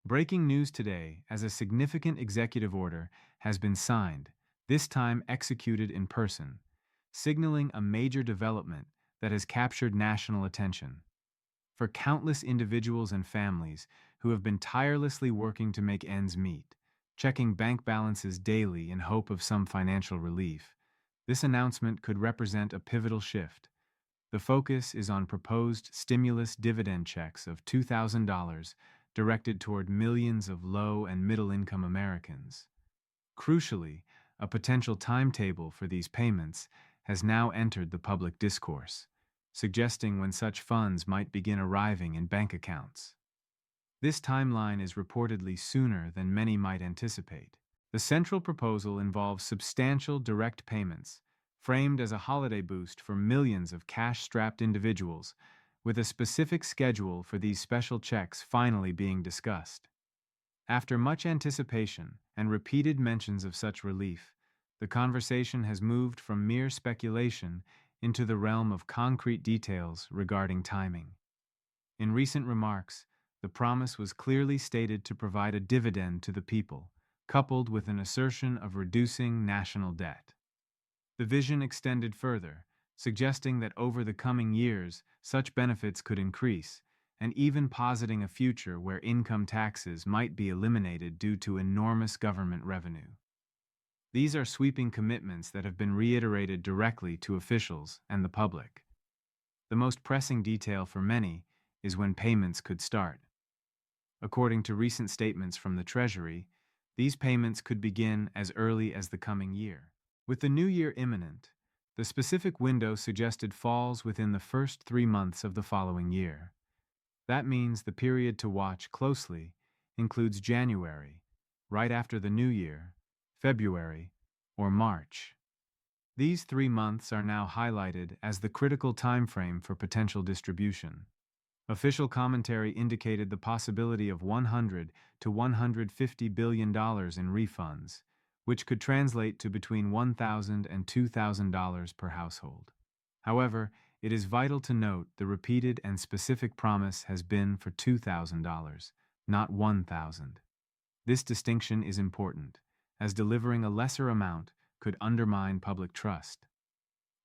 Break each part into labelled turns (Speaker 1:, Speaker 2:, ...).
Speaker 1: Breaking news today as a significant executive order has been signed, this time executed in person, signaling a major development that has captured national attention. For countless individuals and families who have been tirelessly working to make ends meet, checking bank balances daily in hope of some financial relief, this announcement could represent a pivotal shift. The focus is on proposed stimulus dividend checks of $2,000 directed toward millions of low and middle income Americans. Crucially, a potential timetable for these payments has now entered the public discourse, suggesting when such funds might begin arriving in bank accounts. This timeline is reportedly sooner than many might anticipate. The central proposal involves substantial direct payments, framed as a holiday boost for millions of cash-strapped individuals, with a specific schedule for these special checks finally being discussed. After much anticipation and repeated mentions of such relief, the conversation has moved from mere speculation into the realm of concrete details regarding timing. In recent remarks, the promise was clearly stated to provide a dividend to the people, coupled with an assertion of reducing national debt. The vision extended further, suggesting that over the coming years, such benefits could increase, and even positing a future where income taxes might be eliminated due to enormous government revenue. These are sweeping commitments that have been reiterated directly to officials and the public. The most pressing detail for many is when payments could start. According to recent statements from the Treasury, these payments could begin as early as the coming year. With the new year imminent, the specific window suggested falls within the first 3 months of the following year. That means the period to watch closely includes January, right after the new year, February, or March. These 3 months are now highlighted as the critical timeframe for potential distribution. Official commentary indicated the possibility of $100 to $150 billion in refunds, which could translate to between $1,000 and $2,000 per household. However, it is vital to note the repeated and specific promise has been for $2,000, not $1,000. This distinction is important, as delivering a lesser amount could undermine public trust.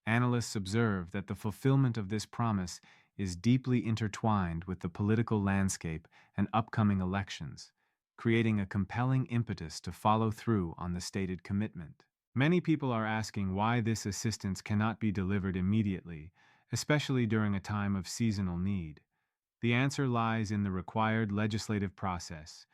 Speaker 1: Analysts observe that the fulfillment of this promise is deeply intertwined with the political landscape and upcoming elections, creating a compelling impetus to follow through on the stated commitment. Many people are asking why this assistance cannot be delivered immediately, especially during a time of seasonal need. The answer lies in the required legislative process.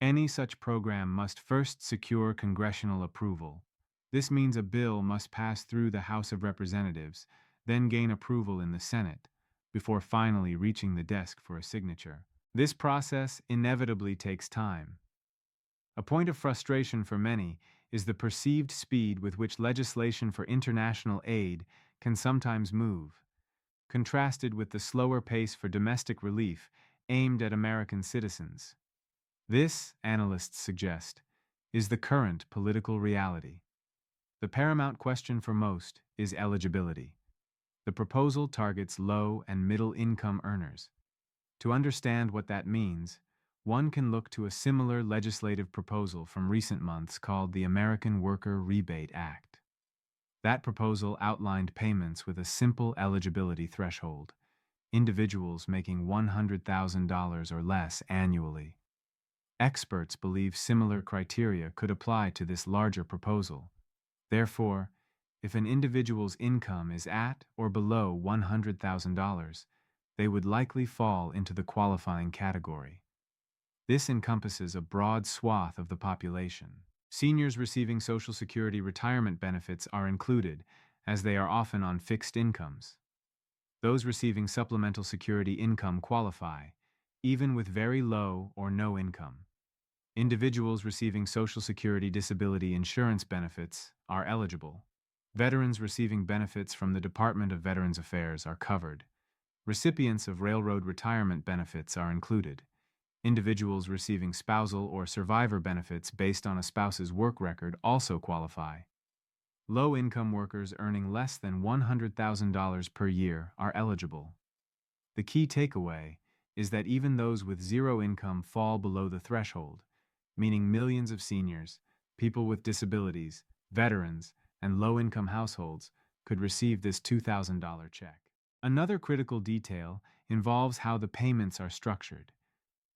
Speaker 1: Any such program must first secure congressional approval. This means a bill must pass through the House of Representatives, then gain approval in the Senate, before finally reaching the desk for a signature. This process inevitably takes time. A point of frustration for many is the perceived speed with which legislation for international aid can sometimes move, contrasted with the slower pace for domestic relief aimed at American citizens. This, analysts suggest, is the current political reality. The paramount question for most is eligibility. The proposal targets low and middle income earners. To understand what that means, one can look to a similar legislative proposal from recent months called the American Worker Rebate Act. That proposal outlined payments with a simple eligibility threshold, individuals making $100,000 or less annually. Experts believe similar criteria could apply to this larger proposal. Therefore, if an individual's income is at or below $100,000, they would likely fall into the qualifying category. This encompasses a broad swath of the population. Seniors receiving Social Security retirement benefits are included, as they are often on fixed incomes. Those receiving supplemental security income qualify, even with very low or no income. Individuals receiving Social Security disability insurance benefits are eligible. Veterans receiving benefits from the Department of Veterans Affairs are covered. Recipients of railroad retirement benefits are included. Individuals receiving spousal or survivor benefits based on a spouse's work record also qualify. Low-income workers earning less than $100,000 per year are eligible. The key takeaway is that even those with zero income fall below the threshold, meaning millions of seniors, people with disabilities, veterans, and low-income households could receive this $2,000 check. Another critical detail involves how the payments are structured.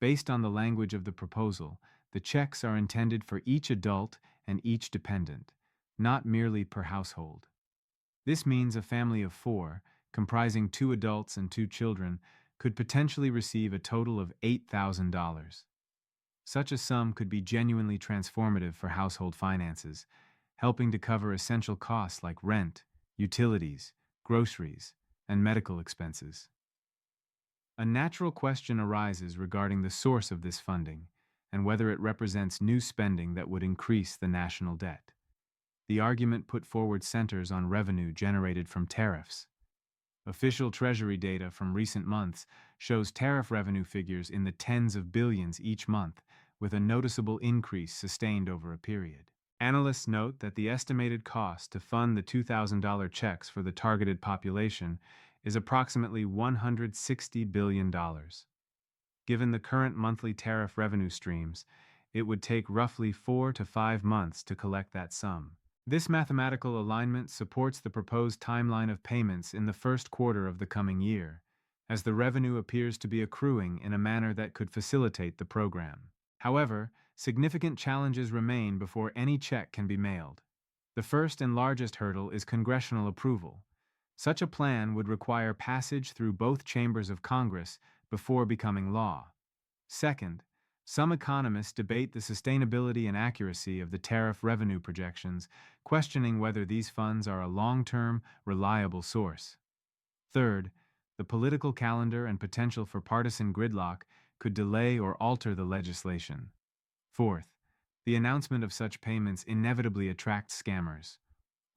Speaker 1: Based on the language of the proposal, the checks are intended for each adult and each dependent, not merely per household. This means a family of four, comprising two adults and two children, could potentially receive a total of $8,000. Such a sum could be genuinely transformative for household finances, helping to cover essential costs like rent, utilities, groceries, and medical expenses. A natural question arises regarding the source of this funding and whether it represents new spending that would increase the national debt. The argument put forward centers on revenue generated from tariffs. Official Treasury data from recent months shows tariff revenue figures in the tens of billions each month, with a noticeable increase sustained over a period. Analysts note that the estimated cost to fund the $2,000 checks for the targeted population is approximately $160 billion. Given the current monthly tariff revenue streams, it would take roughly 4 to 5 months to collect that sum. This mathematical alignment supports the proposed timeline of payments in the first quarter of the coming year, as the revenue appears to be accruing in a manner that could facilitate the program. However, significant challenges remain before any check can be mailed. The first and largest hurdle is congressional approval. Such a plan would require passage through both chambers of Congress before becoming law. Second, some economists debate the sustainability and accuracy of the tariff revenue projections, questioning whether these funds are a long-term, reliable source. Third, the political calendar and potential for partisan gridlock could delay or alter the legislation. Fourth, the announcement of such payments inevitably attracts scammers.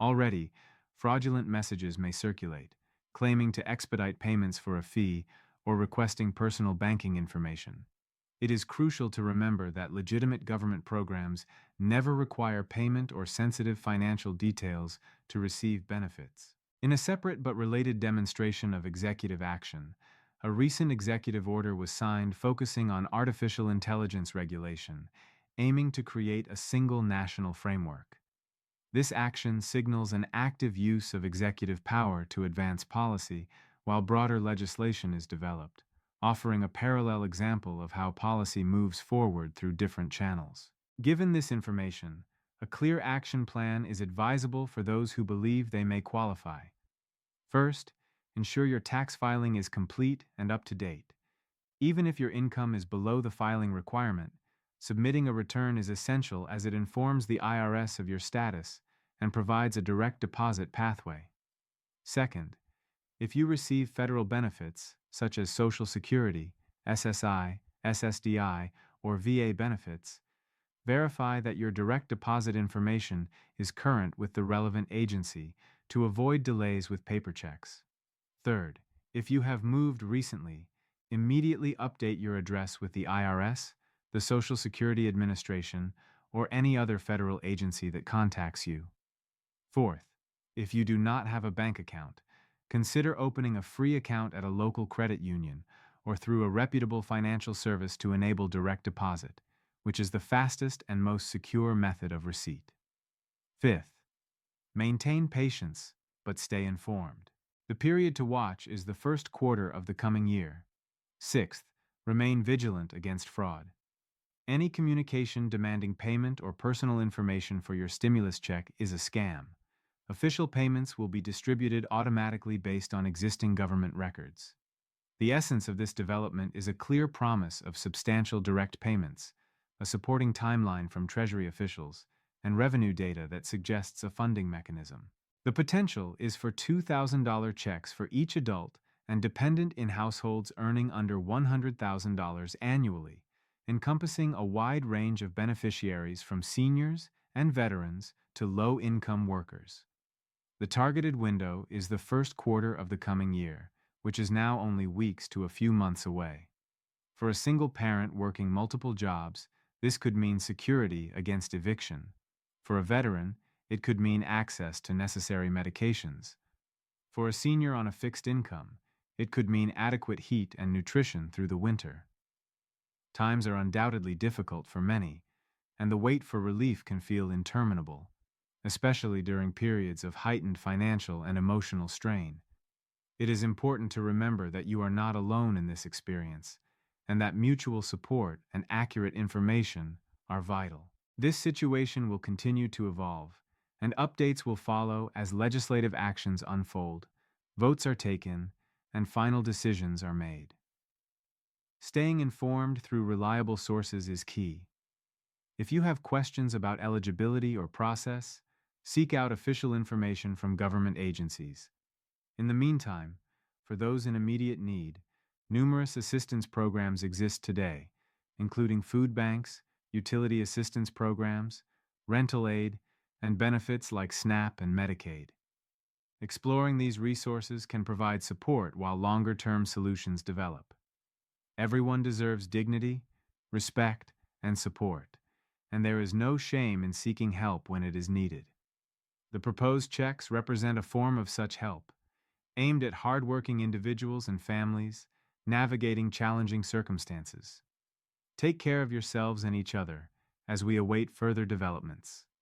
Speaker 1: Already, fraudulent messages may circulate, claiming to expedite payments for a fee or requesting personal banking information. It is crucial to remember that legitimate government programs never require payment or sensitive financial details to receive benefits. In a separate but related demonstration of executive action, a recent executive order was signed focusing on artificial intelligence regulation, aiming to create a single national framework. This action signals an active use of executive power to advance policy while broader legislation is developed, offering a parallel example of how policy moves forward through different channels. Given this information, a clear action plan is advisable for those who believe they may qualify. First, ensure your tax filing is complete and up to date. Even if your income is below the filing requirement, submitting a return is essential as it informs the IRS of your status and provides a direct deposit pathway. Second, if you receive federal benefits, such as Social Security, SSI, SSDI, or VA benefits, verify that your direct deposit information is current with the relevant agency to avoid delays with paper checks. Third, if you have moved recently, immediately update your address with the IRS, the Social Security Administration, or any other federal agency that contacts you. Fourth, if you do not have a bank account, consider opening a free account at a local credit union or through a reputable financial service to enable direct deposit, which is the fastest and most secure method of receipt. Fifth, maintain patience, but stay informed. The period to watch is the first quarter of the coming year. Sixth, remain vigilant against fraud. Any communication demanding payment or personal information for your stimulus check is a scam. Official payments will be distributed automatically based on existing government records. The essence of this development is a clear promise of substantial direct payments, a supporting timeline from Treasury officials, and revenue data that suggests a funding mechanism. The potential is for $2,000 checks for each adult and dependent in households earning under $100,000 annually, encompassing a wide range of beneficiaries from seniors and veterans to low-income workers. The targeted window is the first quarter of the coming year, which is now only weeks to a few months away. For a single parent working multiple jobs, this could mean security against eviction. For a veteran, it could mean access to necessary medications. For a senior on a fixed income, It could mean adequate heat and nutrition through the winter. Times are undoubtedly difficult for many, and the wait for relief can feel interminable, especially during periods of heightened financial and emotional strain. It is important to remember that you are not alone in this experience, and that mutual support and accurate information are vital. This situation will continue to evolve, and updates will follow as legislative actions unfold, votes are taken, and final decisions are made. Staying informed through reliable sources is key. If you have questions about eligibility or process, seek out official information from government agencies. In the meantime, for those in immediate need, numerous assistance programs exist today, including food banks, utility assistance programs, rental aid, and benefits like SNAP and Medicaid. Exploring these resources can provide support while longer-term solutions develop. Everyone deserves dignity, respect, and support, and there is no shame in seeking help when it is needed. The proposed checks represent a form of such help, aimed at hardworking individuals and families navigating challenging circumstances. Take care of yourselves and each other as we await further developments.